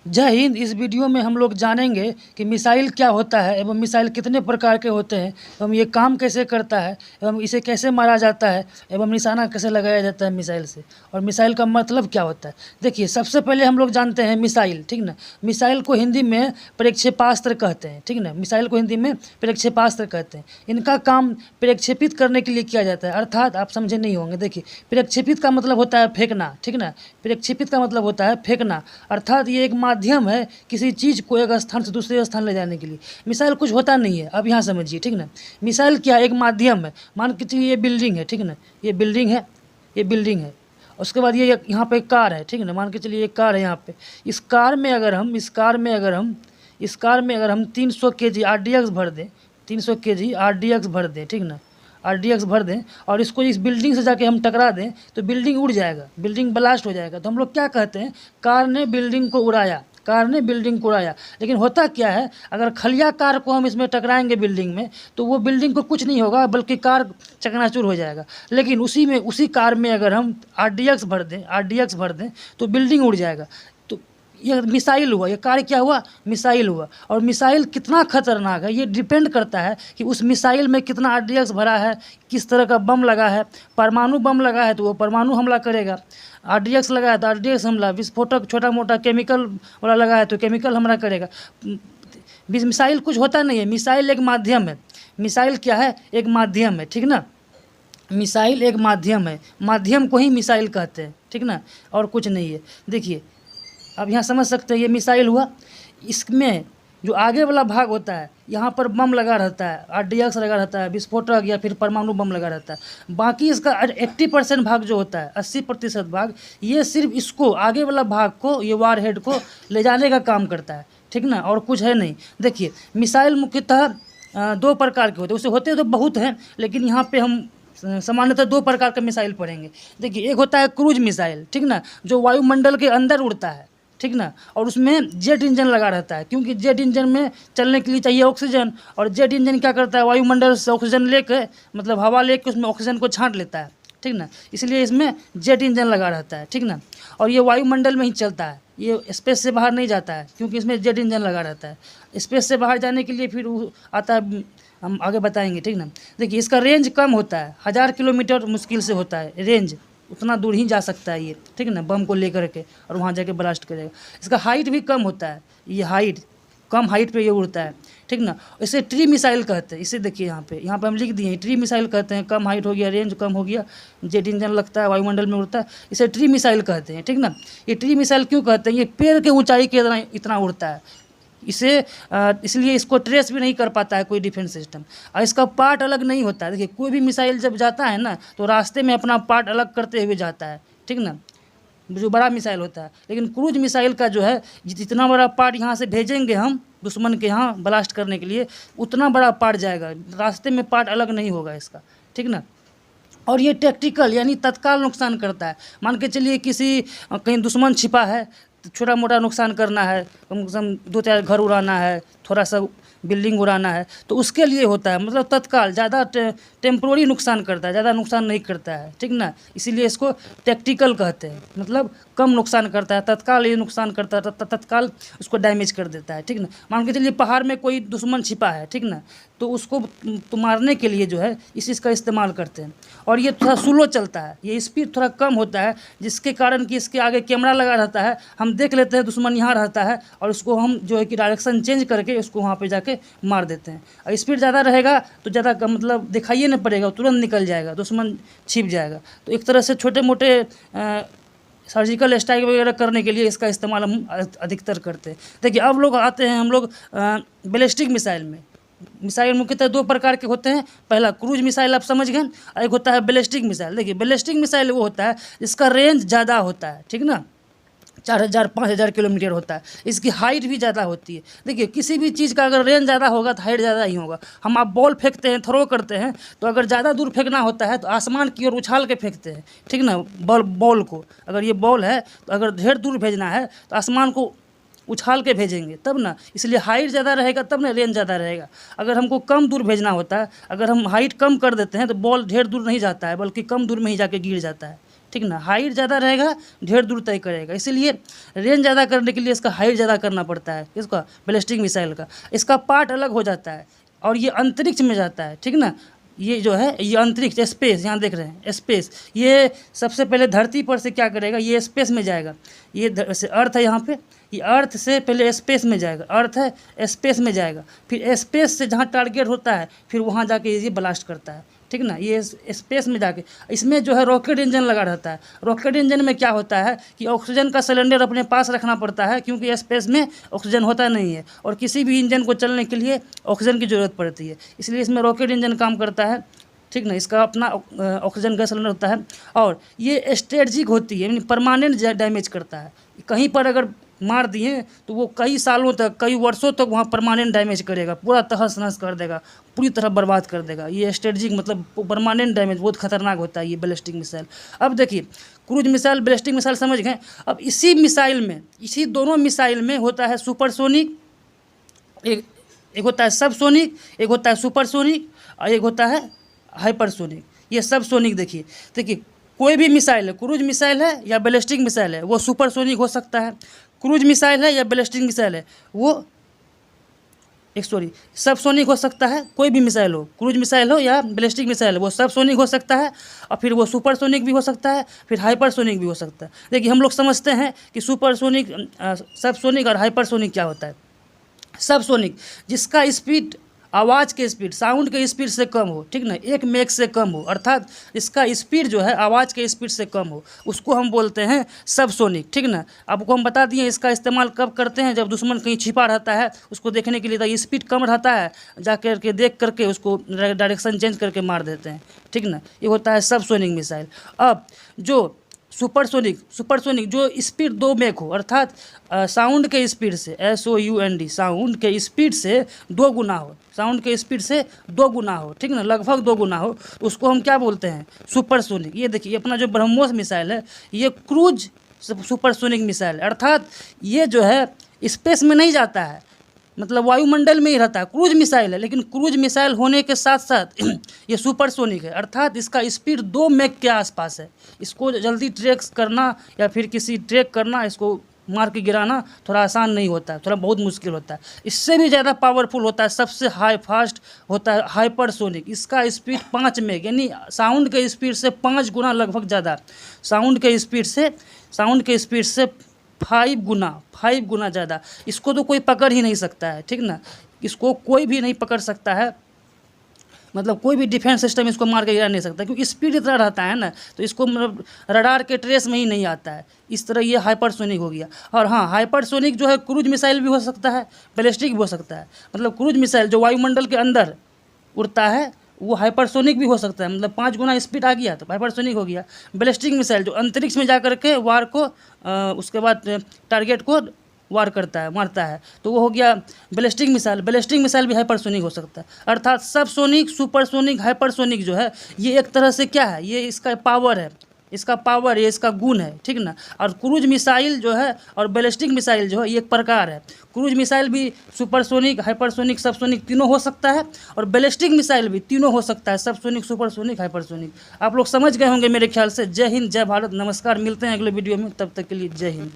जय हिंद। इस वीडियो में हम लोग जानेंगे कि मिसाइल क्या होता है एवं मिसाइल कितने प्रकार के होते हैं एवं ये काम कैसे करता है एवं इसे कैसे मारा जाता है एवं निशाना कैसे लगाया जाता है मिसाइल से, और मिसाइल का मतलब क्या होता है। देखिए, सबसे पहले हम लोग जानते हैं मिसाइल, ठीक ना। मिसाइल को हिंदी में प्रक्षेपास्त्र कहते हैं, ठीक ना। मिसाइल को हिंदी में प्रक्षेपास्त्र कहते हैं। इनका काम प्रक्षेपित करने के लिए किया जाता है, अर्थात आप समझे नहीं होंगे। देखिए, प्रक्षेपित का मतलब होता है फेंकना, ठीक ना। प्रक्षेपित का मतलब होता है फेंकना, अर्थात ये एक माध्यम है किसी चीज़ को एक स्थान से दूसरे स्थान ले जाने के लिए। मिसाइल कुछ होता नहीं है, अब यहाँ समझिए, ठीक ना। मिसाइल क्या है? एक माध्यम है। मान के चलिए ये बिल्डिंग है, ठीक ना। ये बिल्डिंग है, ये बिल्डिंग है। उसके बाद ये यहाँ पे कार है, ठीक ना। मान के चलिए एक कार है यहाँ पे। इस कार में अगर हम 300 kg RDX भर दें, 300 kg RDX भर दें, ठीक ना। RDX भर दें और इसको इस बिल्डिंग से जाके हम टकरा दें तो बिल्डिंग उड़ जाएगा, बिल्डिंग ब्लास्ट हो जाएगा। तो हम लोग क्या कहते हैं? कार ने बिल्डिंग को उड़ाया, कार ने बिल्डिंग को उड़ाया। लेकिन होता क्या है, अगर खलिया कार को हम इसमें टकराएंगे बिल्डिंग में, तो वो बिल्डिंग को कुछ नहीं होगा, बल्कि कार चकनाचूर हो जाएगा। लेकिन उसी कार में अगर हम RDX भर दें तो बिल्डिंग उड़ जाएगा। तो ये मिसाइल हुआ, ये कार्य क्या हुआ? मिसाइल हुआ। और मिसाइल कितना खतरनाक है ये डिपेंड करता है कि उस मिसाइल में कितना RDX भरा है, किस तरह का बम लगा है। परमाणु बम लगा है तो वो परमाणु हमला करेगा, RDX लगा है तो RDX हमला, विस्फोटक छोटा मोटा केमिकल वाला लगा है तो केमिकल हमला करेगा। मिसाइल कुछ होता नहीं है, मिसाइल एक माध्यम है। मिसाइल क्या है? एक माध्यम है, ठीक ना। मिसाइल एक माध्यम है, माध्यम को ही मिसाइल कहते हैं, ठीक ना, और कुछ नहीं है। देखिए, अब यहाँ समझ सकते हैं, ये मिसाइल हुआ। इसमें जो आगे वाला भाग होता है, यहाँ पर बम लगा रहता है, RDX लगा रहता है, विस्फोटक या फिर परमाणु बम लगा रहता है। बाकी इसका 80% भाग जो होता है, 80% भाग, ये सिर्फ इसको आगे वाला भाग को, ये वार हेड को ले जाने का काम करता है, ठीक ना, और कुछ है नहीं। देखिए, मिसाइल मुख्यतः 2 प्रकार के होते हैं। उसे होते तो बहुत हैं, लेकिन यहाँ पे हम सामान्यतः 2 प्रकार का मिसाइल पढ़ेंगे। देखिए, एक होता है क्रूज मिसाइल, ठीक ना, जो वायुमंडल के अंदर उड़ता है, ठीक ना, और उसमें जेट इंजन लगा रहता है, क्योंकि जेट इंजन में चलने के लिए चाहिए ऑक्सीजन। और जेट इंजन क्या करता है? वायुमंडल से ऑक्सीजन लेकर, मतलब हवा लेकर उसमें ऑक्सीजन को छांट लेता है, ठीक ना। इसलिए इसमें जेट इंजन लगा रहता है, ठीक ना। और ये वायुमंडल में ही चलता है, ये स्पेस से बाहर नहीं जाता है, क्योंकि इसमें जेट इंजन लगा रहता है। स्पेस से बाहर जाने के लिए फिर वो आता है, हम आगे बताएंगे, ठीक ना। देखिए, इसका रेंज कम होता है, 1000 किलोमीटर मुश्किल से होता है रेंज, उतना दूर ही जा सकता है ये, ठीक है ना, बम को लेकर के, और वहाँ जाके ब्लास्ट करेगा। इसका हाइट भी कम होता है, ये हाइट कम हाइट पे ये उड़ता है, ठीक ना। इसे ट्री मिसाइल कहते हैं। इसे देखिए, यहाँ पे हम लिख दिए हैं, ट्री मिसाइल कहते हैं। कम हाइट हो गया, रेंज कम हो गया, जेट इंजन लगता है, वायुमंडल में उड़ता है, इसे ट्री मिसाइल कहते हैं, ठीक ना। ये ट्री मिसाइल क्यों कहते हैं? ये पेड़ के ऊंचाई के इतना उड़ता है, इसे इसलिए इसको ट्रेस भी नहीं कर पाता है कोई डिफेंस सिस्टम। और इसका पार्ट अलग नहीं होता है। देखिए, कोई भी मिसाइल जब जाता है ना, तो रास्ते में अपना पार्ट अलग करते हुए जाता है, ठीक ना, जो बड़ा मिसाइल होता है। लेकिन क्रूज मिसाइल का जो है, जितना बड़ा पार्ट यहाँ से भेजेंगे हम दुश्मन के यहाँ ब्लास्ट करने के लिए, उतना बड़ा पार्ट जाएगा, रास्ते में पार्ट अलग नहीं होगा इसका, ठीक ना। और ये टैक्टिकल यानी तत्काल नुकसान करता है। मान के चलिए किसी कहीं दुश्मन छिपा है, तो छोटा मोटा नुकसान करना है, कम से कम 2-4 घर उड़ाना है, थोड़ा सा बिल्डिंग उड़ाना है, तो उसके लिए होता है। मतलब तत्काल, ज़्यादा टेम्प्रोरी नुकसान करता है, ज़्यादा नुकसान नहीं करता है, ठीक ना। इसीलिए इसको टैक्टिकल कहते हैं, मतलब कम नुकसान करता है, तत्काल ये नुकसान करता है, तत्काल उसको डैमेज कर देता है, ठीक ना। मान के चलिए पहाड़ में कोई दुश्मन छिपा है, ठीक ना, तो उसको तो मारने के लिए जो है इस चीज़ का इस्तेमाल करते हैं। और ये थोड़ा स्लो चलता है, ये स्पीड थोड़ा कम होता है, जिसके कारण कि इसके आगे कैमरा लगा रहता है, हम देख लेते हैं दुश्मन यहाँ रहता है, और उसको हम जो है कि डायरेक्शन चेंज करके उसको वहाँ पे जाके मार देते हैं। और स्पीड ज़्यादा रहेगा तो ज़्यादा मतलब दिखाइए नहीं पड़ेगा, तुरंत निकल जाएगा, दुश्मन छिप जाएगा। तो एक तरह से छोटे मोटे सर्जिकल स्ट्राइक वगैरह करने के लिए इसका इस्तेमाल हम अधिकतर करते हैं। देखिए, अब लोग आते हैं हम लोग बैलिस्टिक मिसाइल में। मिसाइल मुख्यतः 2 प्रकार के होते हैं। पहला क्रूज मिसाइल, आप समझ गए, और एक होता है बैलिस्टिक मिसाइल। देखिए, बैलिस्टिक मिसाइल वो होता है जिसका रेंज ज़्यादा होता है, ठीक ना, 4000-5000 किलोमीटर होता है। इसकी हाइट भी ज़्यादा होती है। देखिए, किसी भी चीज़ का अगर रेंज ज़्यादा होगा तो हाइट ज़्यादा ही होगा। हम आप बॉल फेंकते हैं, थ्रो करते हैं, तो अगर ज़्यादा दूर फेंकना होता है तो आसमान की ओर उछाल के फेंकते हैं, ठीक ना। बॉल को, अगर ये बॉल है तो अगर ढेर दूर भेजना है तो आसमान को उछाल के भेजेंगे तब ना, इसलिए हाइट ज़्यादा रहेगा तब ना रेंज ज़्यादा रहेगा। अगर हमको कम दूर भेजना होता है, अगर हम हाइट कम कर देते हैं तो बॉल ढेर दूर नहीं जाता है, बल्कि कम दूर में ही जाके गिर जाता है, ठीक ना। हाइट ज़्यादा रहेगा, ढेर दूर तय करेगा, इसीलिए रेंज ज़्यादा करने के लिए इसका हाइट ज़्यादा करना पड़ता है, इसका बैलिस्टिक मिसाइल का। इसका पार्ट अलग हो जाता है और ये अंतरिक्ष में जाता है, ठीक ना। ये जो है ये अंतरिक्ष स्पेस, यहाँ देख रहे हैं स्पेस, ये सबसे पहले धरती पर से क्या करेगा, ये स्पेस में जाएगा। ये अर्थ है यहाँ पे, ये अर्थ से पहले स्पेस में जाएगा, अर्थ है स्पेस में जाएगा, फिर स्पेस से जहाँ टारगेट होता है फिर वहाँ जाके ये ब्लास्ट करता है, ठीक ना। ये स्पेस में जाके इसमें जो है रॉकेट इंजन लगा रहता है। रॉकेट इंजन में क्या होता है कि ऑक्सीजन का सिलेंडर अपने पास रखना पड़ता है, क्योंकि स्पेस में ऑक्सीजन होता नहीं है और किसी भी इंजन को चलने के लिए ऑक्सीजन की ज़रूरत पड़ती है, इसलिए इसमें रॉकेट इंजन काम करता है, ठीक ना। इसका अपना ऑक्सीजन गैस सिलेंडर होता है और ये स्ट्रेटजिक होती है, यानी परमानेंट डैमेज करता है। कहीं पर अगर मार दिए तो वो कई सालों तक, कई वर्षों तक वहाँ परमानेंट डैमेज करेगा, पूरा तहस नहस कर देगा, पूरी तरह बर्बाद कर देगा। ये स्ट्रेटजिक मतलब परमानेंट डैमेज, बहुत खतरनाक होता है ये बैलिस्टिक मिसाइल। अब देखिए क्रूज मिसाइल, बैलिस्टिक मिसाइल समझ गए। अब इसी मिसाइल में, इसी दोनों मिसाइल में होता है सुपरसोनिक, एक होता है सबसोनिक, एक होता है सुपरसोनिक और एक होता है हाइपरसोनिक। ये सब सोनिक देखिए कोई भी मिसाइल है, क्रूज मिसाइल है या बैलिस्टिक मिसाइल है, वो सुपरसोनिक हो सकता है। क्रूज मिसाइल है या बैलिस्टिक मिसाइल है वो सबसोनिक हो सकता है। कोई भी मिसाइल हो, क्रूज मिसाइल हो या बैलिस्टिक मिसाइल हो, वो सबसोनिक हो सकता है और फिर वो सुपरसोनिक भी हो सकता है, फिर हाइपरसोनिक भी हो सकता है। देखिए हम लोग समझते हैं कि सुपरसोनिक, सबसोनिक और हाइपरसोनिक क्या होता है। सबसोनिक जिसका स्पीड आवाज़ के स्पीड, साउंड के स्पीड से कम हो, ठीक ना, 1 मैक से कम हो, अर्थात इसका स्पीड जो है आवाज़ के स्पीड से कम हो, उसको हम बोलते हैं सबसोनिक, ठीक ना। आपको हम बता दिए इसका इस्तेमाल कब करते हैं, जब दुश्मन कहीं छिपा रहता है उसको देखने के लिए, तो स्पीड कम रहता है, जा करके देख करके उसको डायरेक्शन चेंज करके मार देते हैं, ठीक ना। ये होता है सबसोनिक मिसाइल। अब जो सुपरसोनिक जो स्पीड 2 मैक हो, अर्थात साउंड के स्पीड से, SOUND, साउंड के स्पीड से 2 गुना हो, साउंड के स्पीड से 2 गुना हो, ठीक ना, लगभग 2 गुना हो, उसको हम क्या बोलते हैं, सुपरसोनिक। ये देखिए अपना जो ब्रह्मोस मिसाइल है ये क्रूज सुपरसोनिक मिसाइल, अर्थात ये जो है स्पेस में नहीं जाता है, मतलब वायुमंडल में ही रहता है। क्रूज मिसाइल है, लेकिन क्रूज मिसाइल होने के साथ साथ ये सुपरसोनिक है, अर्थात इसका स्पीड 2 मैक के आसपास है। इसको जल्दी ट्रैक करना या फिर किसी ट्रैक करना, इसको मार के गिराना थोड़ा आसान नहीं होता है, थोड़ा बहुत मुश्किल होता है। इससे भी ज़्यादा पावरफुल होता है, सबसे हाई फास्ट होता है हाइपरसोनिक। इसका स्पीड 5 मैक, यानी साउंड के स्पीड से 5 गुना लगभग ज़्यादा, साउंड के स्पीड से 5 गुना ज़्यादा। इसको तो कोई पकड़ ही नहीं सकता है, ठीक ना, इसको कोई भी नहीं पकड़ सकता है, मतलब कोई भी डिफेंस सिस्टम इसको मार के गिरा नहीं सकता, क्योंकि स्पीड इतना रहता है ना, तो इसको मतलब रडार के ट्रेस में ही नहीं आता है। इस तरह ये हाइपरसोनिक हो गया। और हाँ, हाइपरसोनिक जो है क्रूज मिसाइल भी हो सकता है, बैलिस्टिक भी हो सकता है। मतलब क्रूज मिसाइल जो वायुमंडल के अंदर उड़ता है वो हाइपरसोनिक भी हो सकता है, मतलब 5 गुना स्पीड आ गया तो हाइपरसोनिक हो गया। बैलिस्टिक मिसाइल जो अंतरिक्ष में जा कर के वार को उसके बाद टारगेट को वार करता है, मारता है, तो वो हो गया बैलिस्टिक मिसाइल। बैलिस्टिक मिसाइल भी हाइपरसोनिक हो सकता है, अर्थात सबसोनिक, सुपरसोनिक, हाइपरसोनिक जो है ये एक तरह से क्या है, ये इसका पावर है, ये इसका गुण है, ठीक ना। और क्रूज मिसाइल जो है और बैलिस्टिक मिसाइल जो है ये एक प्रकार है। क्रूज मिसाइल भी सुपरसोनिक, हाइपरसोनिक, सबसोनिक तीनों हो सकता है और बैलिस्टिक मिसाइल भी तीनों हो सकता है, सबसोनिक, सुपरसोनिक, हाइपरसोनिक। आप लोग समझ गए होंगे मेरे ख्याल से। जय हिंद, जय भारत, नमस्कार, मिलते हैं अगले वीडियो में, तब तक के लिए जय हिंद।